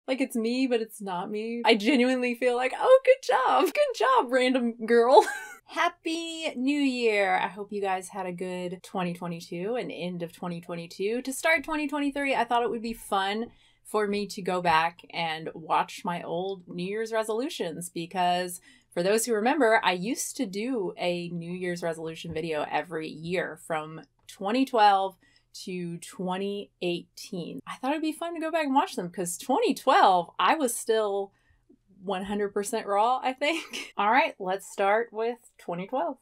Like it's me, but it's not me. I genuinely feel like, oh, good job, random girl. Happy New Year! I hope you guys had a good 2022 and end of 2022. To start 2023, I thought it would be fun for me to go back and watch my old New Year's resolutions because for those who remember, I used to do a New Year's resolution video every year from 2012 to 2018. I thought it'd be fun to go back and watch them because 2012, I was still 100% raw, I think. All right, let's start with 2012.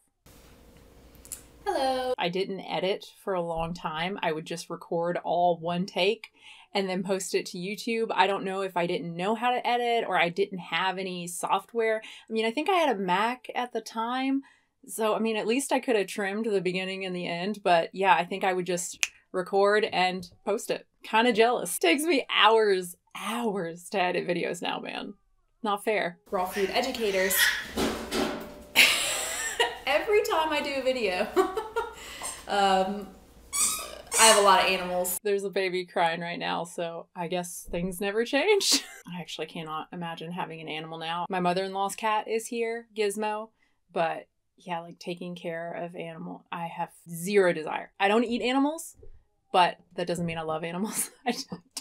Hello. I didn't edit for a long time. I would just record all one take and then post it to YouTube. I don't know if I didn't know how to edit or I didn't have any software. I mean, I think I had a Mac at the time. So, I mean, at least I could have trimmed the beginning and the end. But yeah, I think I would just record and post it. Kind of jealous. Takes me hours to edit videos now, man. Not fair. Raw food educators. Every time I do a video, I have a lot of animals. There's a baby crying right now, so I guess things never change. I actually cannot imagine having an animal now. My mother-in-law's cat is here, Gizmo, but yeah, like taking care of animal, I have zero desire. I don't eat animals, but that doesn't mean I love animals. I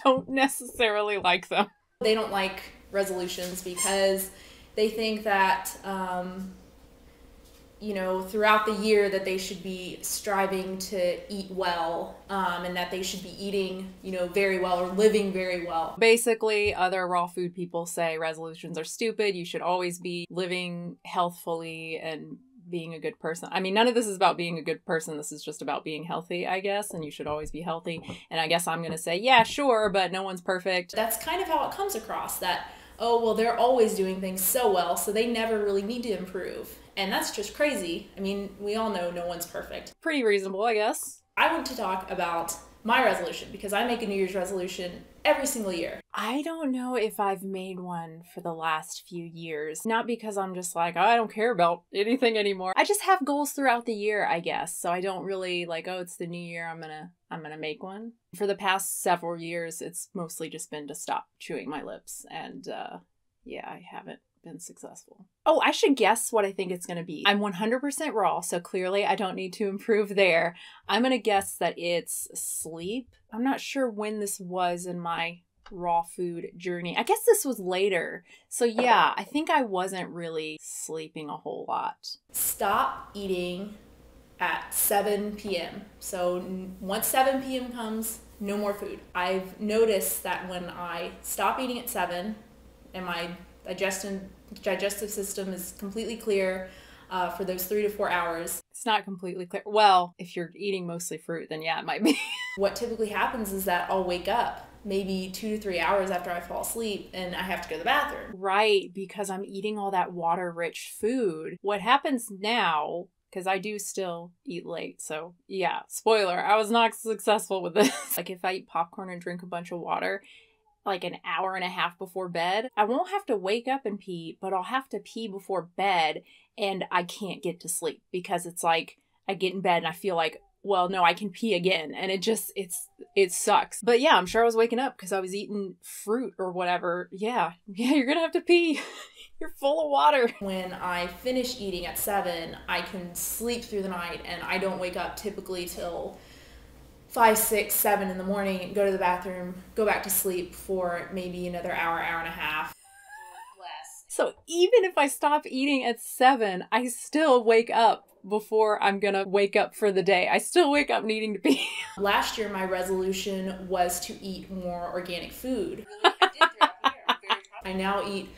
don't necessarily like them. They don't like resolutions because they think that, throughout the year that they should be striving to eat well, and that they should be eating, very well or living very well. Basically, other raw food people say resolutions are stupid. You should always be living healthfully and being a good person. I mean, none of this is about being a good person. This is just about being healthy, I guess, and you should always be healthy. And I guess I'm going to say, yeah, sure, but no one's perfect. That's kind of how it comes across, that, oh, well, they're always doing things so well, so they never really need to improve. And that's just crazy. I mean, we all know no one's perfect. Pretty reasonable, I guess. I want to talk about my resolution because I make a New Year's resolution every single year. I don't know if I've made one for the last few years. Not because I'm just like, oh, I don't care about anything anymore. I just have goals throughout the year, I guess. So I don't really like, oh, it's the new year, I'm gonna make one. For the past several years, it's mostly just been to stop chewing my lips. And yeah, I haven't been successful. Oh, I should guess what I think it's going to be. I'm 100% raw, so clearly I don't need to improve there. I'm going to guess that it's sleep. I'm not sure when this was in my raw food journey. I guess this was later. So yeah, I think I wasn't really sleeping a whole lot. Stop eating at 7 p.m. So once 7 p.m. comes, no more food. I've noticed that when I stop eating at 7 and my digestive system is completely clear for those 3 to 4 hours. It's not completely clear. Well, if you're eating mostly fruit, then yeah, it might be. What typically happens is that I'll wake up maybe 2 to 3 hours after I fall asleep and I have to go to the bathroom. Right, because I'm eating all that water-rich food. What happens now, because I do still eat late, so yeah, spoiler, I was not successful with this. Like if I eat popcorn and drink a bunch of water, like an hour and a half before bed, I won't have to wake up and pee, but I'll have to pee before bed and I can't get to sleep because it's like I get in bed and I feel like, well, no, I can pee again. And it sucks. But yeah, I'm sure I was waking up because I was eating fruit or whatever. Yeah, you're gonna have to pee. You're full of water. When I finish eating at 7, I can sleep through the night and I don't wake up typically till 5, 6, 7 in the morning, go to the bathroom, go back to sleep for maybe another hour and a half. Less. So even if I stop eating at 7, I still wake up before I'm gonna wake up for the day. I still wake up needing to pee. Last year, my resolution was to eat more organic food. I now eat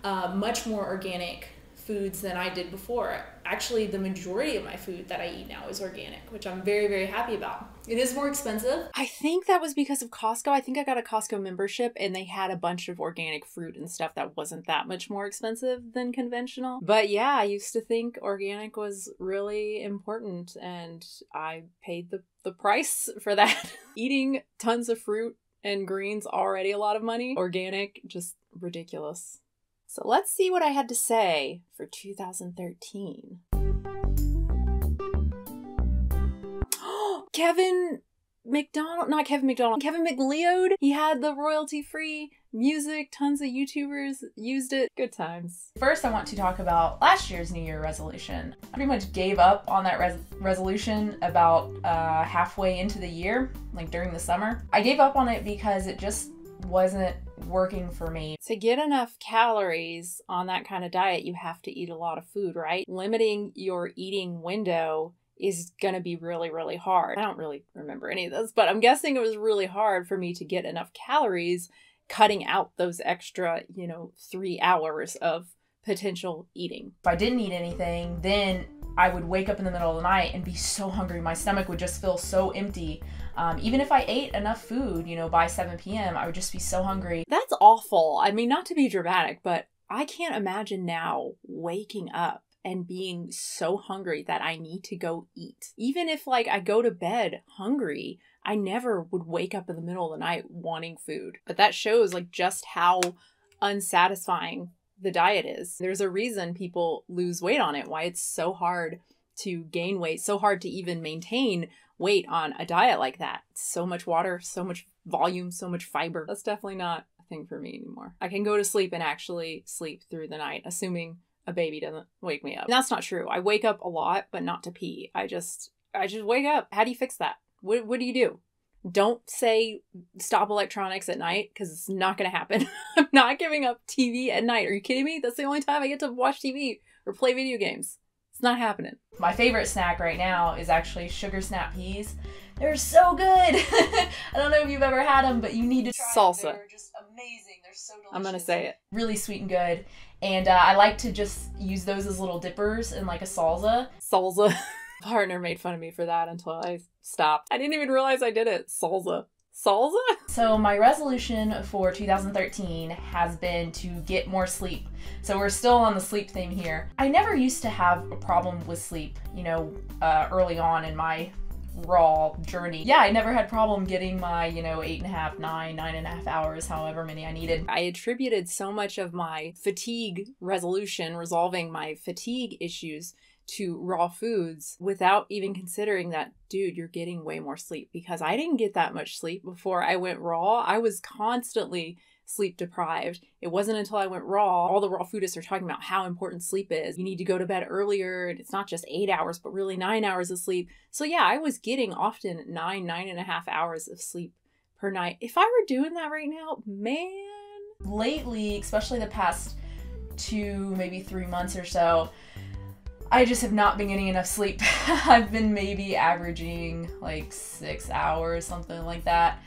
much more organic foods than I did before. Actually, the majority of my food that I eat now is organic, which I'm very, very happy about. It is more expensive. I think that was because of Costco. I think I got a Costco membership and they had a bunch of organic fruit and stuff that wasn't that much more expensive than conventional. But yeah, I used to think organic was really important and I paid the price for that. Eating tons of fruit and greens already a lot of money. Organic, just ridiculous. So let's see what I had to say for 2013. Kevin not Kevin McDonald, Kevin McLeod. He had the royalty-free music. Tons of YouTubers used it. Good times. First, I want to talk about last year's New Year resolution. I pretty much gave up on that resolution about halfway into the year, like during the summer. I gave up on it because it just wasn't working for me. To get enough calories on that kind of diet, you have to eat a lot of food, right? Limiting your eating window is gonna be really, really hard. I don't really remember any of this, but I'm guessing it was really hard for me to get enough calories, cutting out those extra, 3 hours of potential eating. If I didn't eat anything, then I would wake up in the middle of the night and be so hungry. My stomach would just feel so empty. Even if I ate enough food, by 7 p.m., I would just be so hungry. That's awful. I mean, not to be dramatic, but I can't imagine now waking up and being so hungry that I need to go eat. Even if I go to bed hungry, I never would wake up in the middle of the night wanting food. But that shows just how unsatisfying the diet is. There's a reason people lose weight on it, why it's so hard to gain weight, so hard to even maintain weight on a diet like that. So much water, so much volume, so much fiber. That's definitely not a thing for me anymore. I can go to sleep and actually sleep through the night, assuming a baby doesn't wake me up. And that's not true. I wake up a lot, but not to pee. I just wake up. How do you fix that? What do you do? Don't say stop electronics at night, because it's not going to happen. I'm not giving up TV at night. Are you kidding me? That's the only time I get to watch TV or play video games. It's not happening. My favorite snack right now is actually Sugar Snap Peas. They're so good. I don't know if you've ever had them, but you need to try Salsa. them. They're just amazing. They're so delicious. I'm gonna say it. Really sweet and good. And I like to just use those as little dippers in a salsa. Salsa. Partner made fun of me for that until I stopped. I didn't even realize I did it. Salsa. Salsa? So my resolution for 2013 has been to get more sleep. So we're still on the sleep theme here. I never used to have a problem with sleep, early on in my raw journey. Yeah, I never had problem getting my, 8.5, 9.5 hours, however many I needed. I attributed so much of my fatigue resolution, resolving my fatigue issues, to raw foods without even considering that, dude, you're getting way more sleep, because I didn't get that much sleep before I went raw. I was constantly sleep deprived. It wasn't until I went raw, all the raw foodists are talking about how important sleep is. You need to go to bed earlier, and it's not just 8 hours, but really 9 hours of sleep. So yeah, I was getting often 9.5 hours of sleep per night. If I were doing that right now, man. Lately, especially the past 2, maybe 3 months or so, I just have not been getting enough sleep. I've been maybe averaging 6 hours, something like that.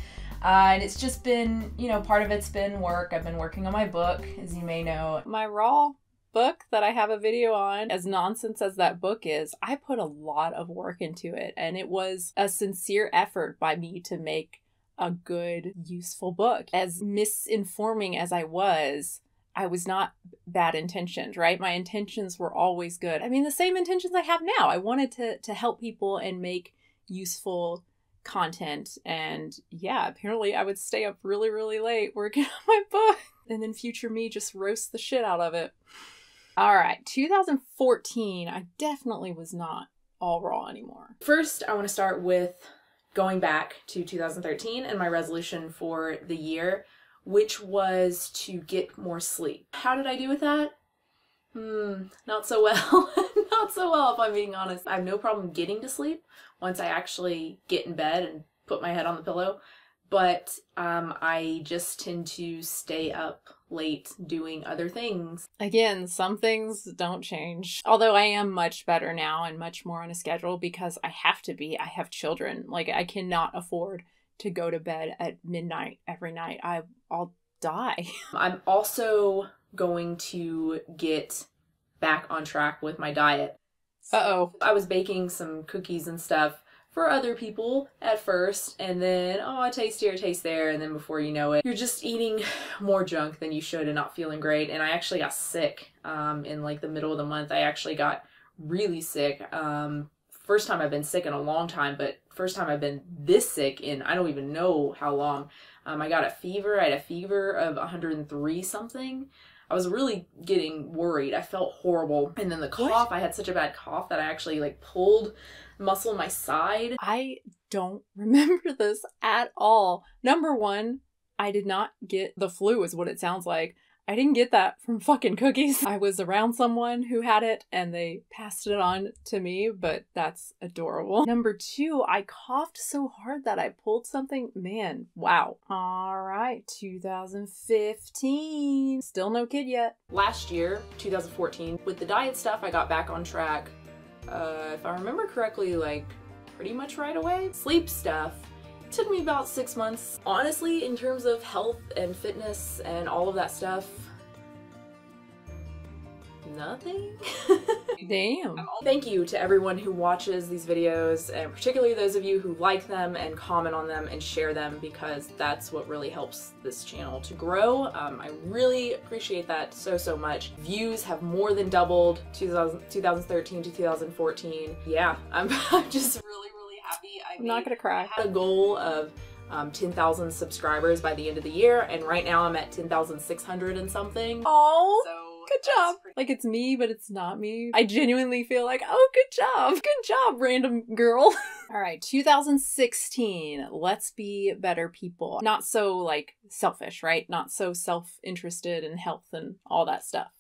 And it's just been, part of it's been work. I've been working on my book, as you may know. My raw book that I have a video on, as nonsense as that book is, I put a lot of work into it. And it was a sincere effort by me to make a good, useful book. As misinforming as I was not bad intentioned, right? My intentions were always good. I mean, the same intentions I have now. I wanted to help people and make useful content. And yeah, apparently I would stay up really, really late working on my book. And then future me just roasts the shit out of it. All right, 2014, I definitely was not all raw anymore. First, I want to start with going back to 2013 and my resolution for the year, which was to get more sleep. How did I do with that? Not so well. Not so well, if I'm being honest. I have no problem getting to sleep once I actually get in bed and put my head on the pillow. But I just tend to stay up late doing other things. Again, some things don't change. Although I am much better now and much more on a schedule because I have to be. I have children. I cannot afford to go to bed at midnight every night. I'll die. I'm also going to get back on track with my diet. Uh-oh. I was baking some cookies and stuff for other people at first, and then, a taste here, taste there, and then before you know it, you're just eating more junk than you should and not feeling great. And I actually got sick in the middle of the month. I actually got really sick. First time I've been sick in a long time, but first time I've been this sick in I don't even know how long. I got a fever. I had a fever of 103 something. I was really getting worried. I felt horrible. And then the cough, I had such a bad cough that I actually like pulled muscle in my side. I don't remember this at all. Number one, I did not get the flu is what it sounds like. I didn't get that from fucking cookies. I was around someone who had it and they passed it on to me, but that's adorable. Number two, I coughed so hard that I pulled something. Man, wow. All right, 2015. Still no kid yet. Last year, 2014, with the diet stuff, I got back on track. If I remember correctly, like pretty much right away. Sleep stuff. Took me about 6 months. Honestly, in terms of health and fitness and all of that stuff, nothing. Damn. Thank you to everyone who watches these videos, and particularly those of you who like them and comment on them and share them, because that's what really helps this channel to grow. I really appreciate that so much. Views have more than doubled 2013 to 2014. Yeah, I'm just really happy. I'm not gonna cry. I had a goal of 10,000 subscribers by the end of the year, and right now I'm at 10,600 and something. Oh, so good job. Like it's me, but it's not me. I genuinely feel like, oh, good job. Good job, random girl. All right, 2016. Let's be better people. Not so like selfish, right? Not so self-interested in health and all that stuff,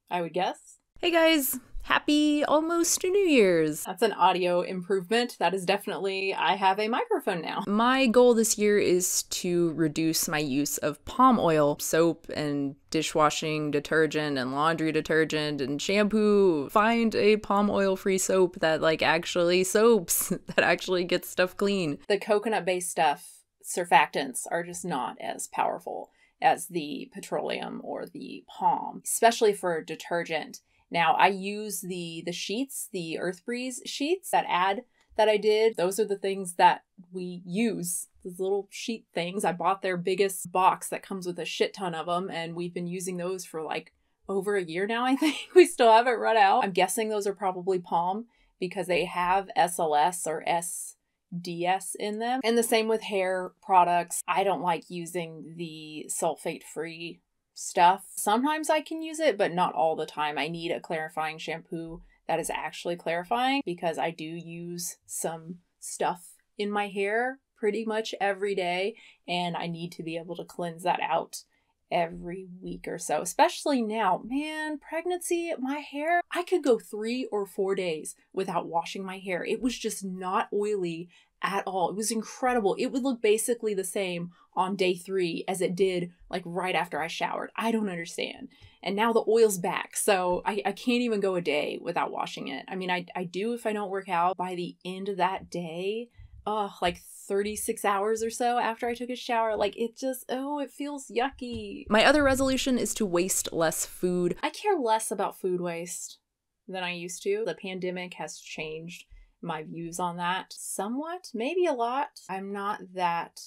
I would guess. Hey guys. Happy almost New Year's. That's an audio improvement. That is definitely, I have a microphone now. My goal this year is to reduce my use of palm oil, soap and dishwashing detergent and laundry detergent and shampoo. Find a palm oil free soap that like actually soaps, that actually gets stuff clean. The coconut-based stuff, surfactants, are just not as powerful as the petroleum or the palm, especially for detergent. Now, I use the sheets, the Earth Breeze sheets, that ad that I did. Those are the things that we use, those little sheet things. I bought their biggest box that comes with a shit ton of them, and we've been using those for like over a year now, I think. We still haven't run out. I'm guessing those are probably palm because they have SLS or SDS in them. And the same with hair products. I don't like using the sulfate-free stuff. Sometimes I can use it, but not all the time. I need a clarifying shampoo that is actually clarifying because I do use some stuff in my hair pretty much every day, and I need to be able to cleanse that out every week or so, especially now. Man, pregnancy, my hair, I could go 3 or 4 days without washing my hair. It was just not oily at all. It was incredible. It would look basically the same on day 3 as it did like right after I showered. I don't understand. And now the oil's back, so I can't even go a day without washing it. I mean, I do if I don't work out. By the end of that day, like 36 hours or so after I took a shower, like it just, it feels yucky. My other resolution is to waste less food. I care less about food waste than I used to. The pandemic has changed my views on that somewhat, maybe a lot. I'm not that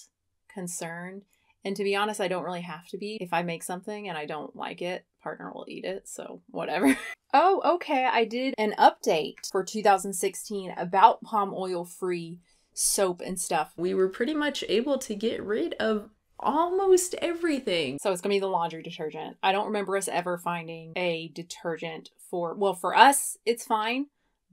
concerned. And to be honest, I don't really have to be. If I make something and I don't like it, partner will eat it, so whatever. Oh, okay, I did an update for 2016 about palm oil free soap and stuff. We were pretty much able to get rid of almost everything. So it's gonna be the laundry detergent. I don't remember us ever finding a detergent for, well, for us, it's fine.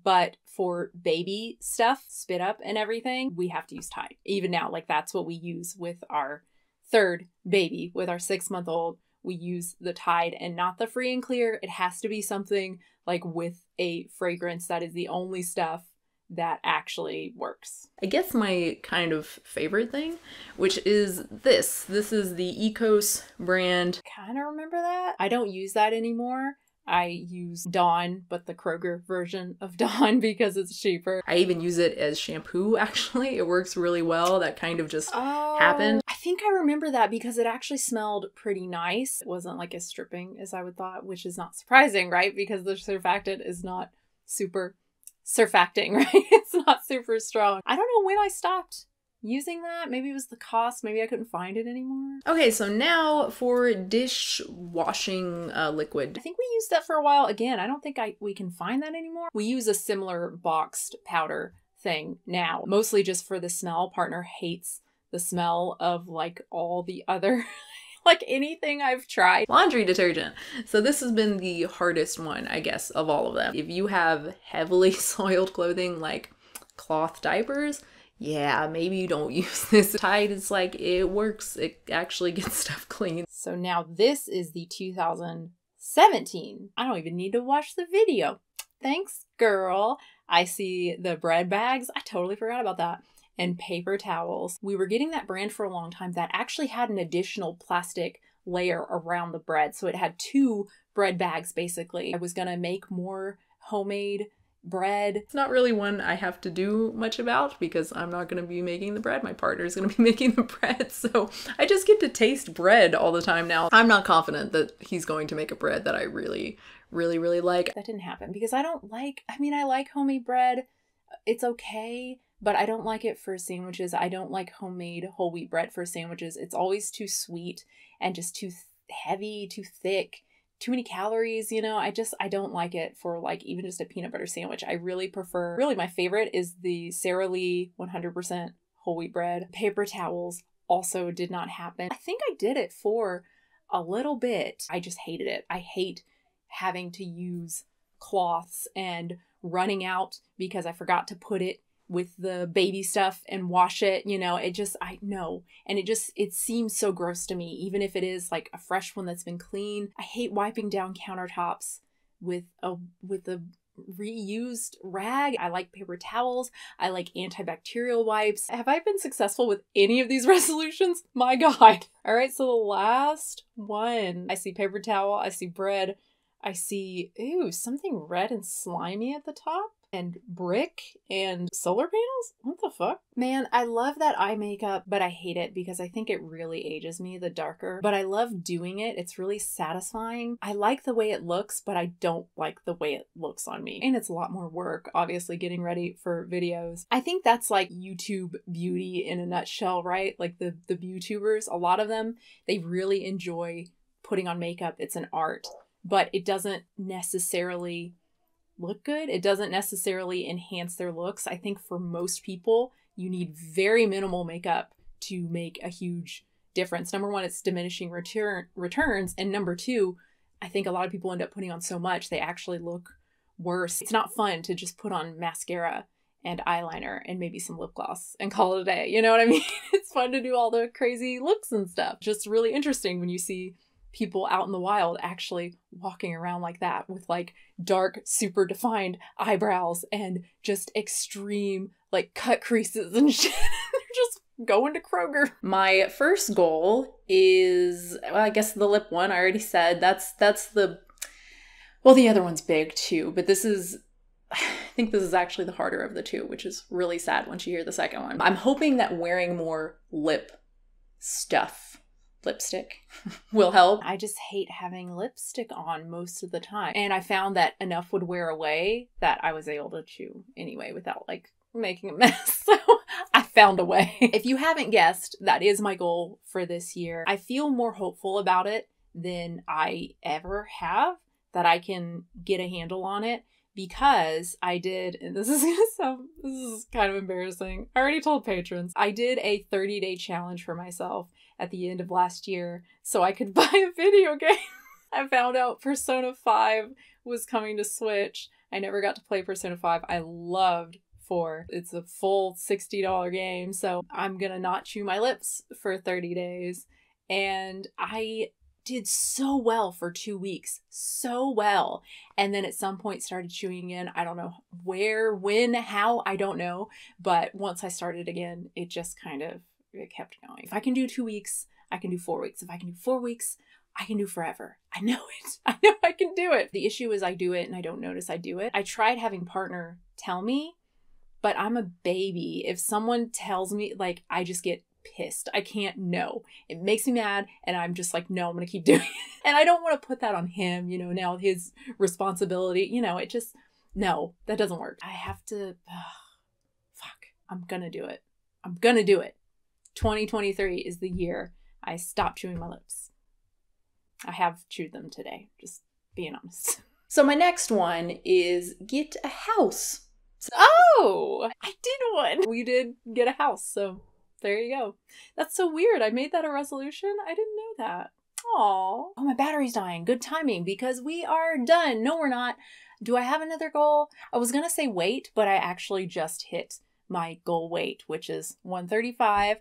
But for baby stuff, spit up and everything, we have to use Tide. Even now, like that's what we use with our third baby, with our 6-month-old. We use the Tide and not the free and clear. It has to be something like with a fragrance that is the only stuff that actually works. I guess my kind of favorite thing, which is this. This is the Ecos brand. Kind of remember that. I don't use that anymore. I use Dawn, but the Kroger version of Dawn because it's cheaper. I even use it as shampoo, actually. It works really well. That kind of just happened. I think I remember that because it actually smelled pretty nice. It wasn't like as stripping as I would thought, which is not surprising, right? Because the surfactant is not super surfacting, right? It's not super strong. I don't know when I stopped using that. Maybe it was the cost. Maybe I couldn't find it anymore. Okay, so now for dishwashing liquid. I think we used that for a while. Again, I don't think we can find that anymore. We use a similar boxed powder thing now, mostly just for the smell. Partner hates the the smell of like all the other like anything I've tried. Laundry detergent. So this has been the hardest one, I guess, of all of them. If you have heavily soiled clothing like cloth diapers, yeah, maybe you don't use this. Tide is like, it works. It actually gets stuff clean. So now this is the 2017. I don't even need to watch the video. Thanks, girl. I see the bread bags. I totally forgot about that. And paper towels. We were getting that brand for a long time that actually had an additional plastic layer around the bread. So it had 2 bread bags, basically. I was gonna make more homemade bread. It's not really one I have to do much about because I'm not going to be making the bread. My partner's going to be making the bread. So I just get to taste bread all the time now. I'm not confident that he's going to make a bread that I really like. That didn't happen because I like homemade bread. It's okay, but I don't like it for sandwiches. I don't like homemade whole wheat bread for sandwiches. It's always too sweet and just too heavy, too thick. Too many calories, you know. I don't like it for like even just a peanut butter sandwich. I really prefer, my favorite is the Sara Lee 100% whole wheat bread. Paper towels also did not happen. I think I did it for a little bit. I just hated it. I hate having to use cloths and running out because I forgot to put it with the baby stuff and wash it, you know. I know. And it seems so gross to me, even if it is like a fresh one that's been clean. I hate wiping down countertops with a reused rag. I like paper towels. I like antibacterial wipes. Have I been successful with any of these resolutions? My God. All right, so the last one. I see paper towel. I see bread. I see, something red and slimy at the top. And brick and solar panels? What the fuck? Man, I love that eye makeup, but I hate it because I think it really ages me the darker. But I love doing it. It's really satisfying. I like the way it looks, but I don't like the way it looks on me. And it's a lot more work, obviously, getting ready for videos. I think that's like YouTube beauty in a nutshell, right? Like the YouTubers, a lot of them, they really enjoy putting on makeup. It's an art, but it doesn't necessarily look good. It doesn't necessarily enhance their looks. I think for most people, you need very minimal makeup to make a huge difference. Number one, it's diminishing returns. And number two, I think a lot of people end up putting on so much, they actually look worse. It's not fun to just put on mascara and eyeliner and maybe some lip gloss and call it a day. You know what I mean? It's fun to do all the crazy looks and stuff. Just really interesting when you see people out in the wild actually walking around like that with like dark, super defined eyebrows and just extreme like cut creases and shit. They're just going to Kroger. My first goal is, well, I guess the lip one I already said. That's the, well, the other one's big too, but I think this is actually the harder of the two, which is really sad once you hear the second one. I'm hoping that wearing more lip stuff, lipstick, will help. I just hate having lipstick on most of the time. And I found that enough would wear away that I was able to chew anyway without like making a mess. So I found a way. If you haven't guessed, that is my goal for this year. I feel more hopeful about it than I ever have, that I can get a handle on it. Because I did, and this is kind of embarrassing. I already told patrons. I did a 30-day challenge for myself at the end of last year so I could buy a video game. I found out Persona 5 was coming to Switch. I never got to play Persona 5. I loved 4. It's a full $60 game, so I'm gonna not chew my lips for 30 days. And I did so well for 2 weeks. So well. And then at some point started chewing again. I don't know where, when, how, I don't know. But once I started again, it just it kept going. If I can do 2 weeks, I can do 4 weeks. If I can do 4 weeks, I can do forever. I know it. I know I can do it. The issue is I do it and I don't notice I do it. I tried having partner tell me, but I'm a baby. If someone tells me, like, I just get pissed. I can't know. It makes me mad and I'm just like, no, I'm gonna keep doing it. And I don't want to put that on him, you know, now his responsibility, you know, no, that doesn't work. I have to, fuck, I'm gonna do it. I'm gonna do it. 2023 is the year I stop chewing my lips. I have chewed them today, just being honest. So my next one is get a house. I did one. We did get a house, so there you go. That's so weird. I made that a resolution. I didn't know that. Aw. Oh, my battery's dying. Good timing because we are done. No, we're not. Do I have another goal? I was going to say weight, but I actually just hit my goal weight, which is 135.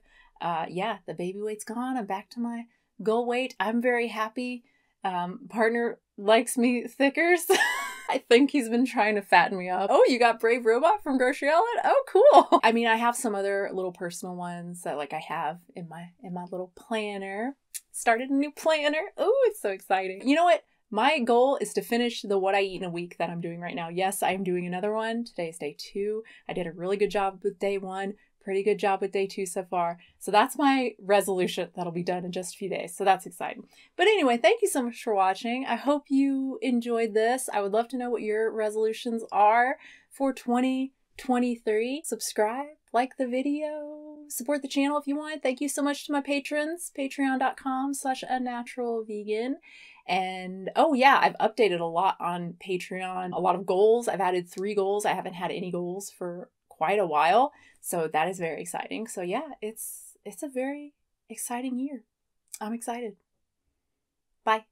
Yeah, the baby weight's gone. I'm back to my goal weight. I'm very happy. Partner likes me thicker. I think he's been trying to fatten me up. Oh, you got Brave Robot from Grocery Outlet? Oh, cool. I mean, I have some other little personal ones that like I have in my little planner. Started a new planner. Oh, it's so exciting. You know what? My goal is to finish the What I Eat in a Week that I'm doing right now. Yes, I'm doing another one. Today is day 2. I did a really good job with day 1. Pretty good job with day 2 so far. So that's my resolution that'll be done in just a few days. So that's exciting. But anyway, thank you so much for watching. I hope you enjoyed this. I would love to know what your resolutions are for 2023. Subscribe, like the video, support the channel if you want. Thank you so much to my patrons, patreon.com/unnaturalvegan. And oh yeah, I've updated a lot on Patreon, a lot of goals. I've added 3 goals. I haven't had any goals for quite a while. So that is very exciting. So yeah, it's a very exciting year. I'm excited. Bye.